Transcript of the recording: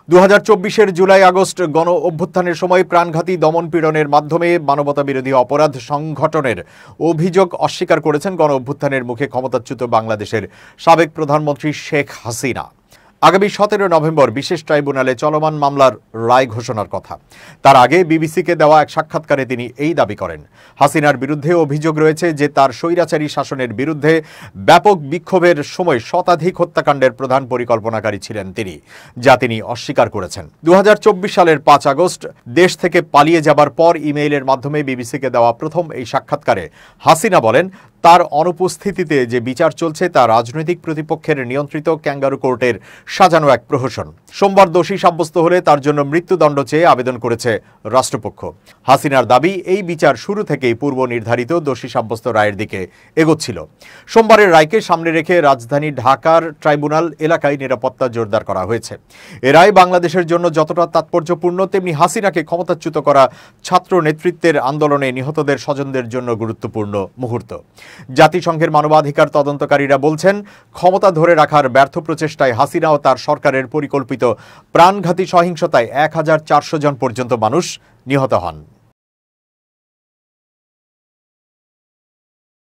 2024-এর July August গণ অভ্যুত্থানের সময় প্রাণঘাতী দমন পীড়নের মাধ্যমে মানবতাবিরোধী অপরাধ সংঘটনের অভিযোগ অস্বীকার করেছেন গণ অভ্যুত্থানের মুখে ক্ষমতাচ্যুত বাংলাদেশের সাবেক প্রধানমন্ত্রী শেখ হাসিনা। আগামী 17 নভেম্বর বিশেষ ট্রাইব্যুনালে চলমান মামলার রায় ঘোষণার কথা। তার আগে বিবিসিকে দেওয়া এক সাক্ষাৎকারে তিনি এই দাবি করেন। হাসিনার বিরুদ্ধে অভিযোগ রয়েছে যে তার স্বৈরাচারী শাসনের বিরুদ্ধে ব্যাপক বিক্ষোভের সময় শতাধিক হত্যাকাণ্ডের প্রধান পরিকল্পনাকারী ছিলেন তিনি, যা তিনি অস্বীকার করেছেন। 2024 সালের 5 আগস্ট দেশ থেকে পালিয়ে যাবার পর ইমেইলের মাধ্যমে বিবিসিকে দেওয়া প্রথম এই সাক্ষাৎকারে হাসিনা বলেন, তার অনুপস্থিতিতে যে বিচার চলছে তা রাজনৈতিক প্রতিপক্ষের নিয়ন্ত্রিত ক্যাঙ্গারু কোর্টের সাজানো এক প্রহসন। সোমবার দোষী সাব্যস্ত হলে তার জন্য মৃত্যুদণ্ড চেয়ে আবেদন করেছে রাষ্ট্রপক্ষ। হাসিনার দাবি, এই বিচার শুরু থেকেই পূর্ব নির্ধারিত দোষী সাব্যস্ত রায়ের দিকে এগোচ্ছিল। সোমবারের রায়কে সামনে রেখে রাজধানী ঢাকার ট্রাইব্যুনাল এলাকায় নিরাপত্তা জোরদার করা হয়েছে। এ রায় বাংলাদেশের জন্য যতটা তাৎপর্যপূর্ণ, তেমনি হাসিনাকে ক্ষমতাচ্যুত করা ছাত্র নেতৃত্বের আন্দোলনে নিহতদের স্বজনদের জন্য গুরুত্বপূর্ণ মুহূর্ত। জাতিসংঘের মানবাধিকার তদন্তকারীরা বলছেন, ক্ষমতা ধরে রাখার ব্যর্থ প্রচেষ্টায় হাসিনা ও তার সরকারের পরিকল্পিত প্রাণঘাতী সহিংসতায় 1400 জন পর্যন্ত মানুষ নিহত হন।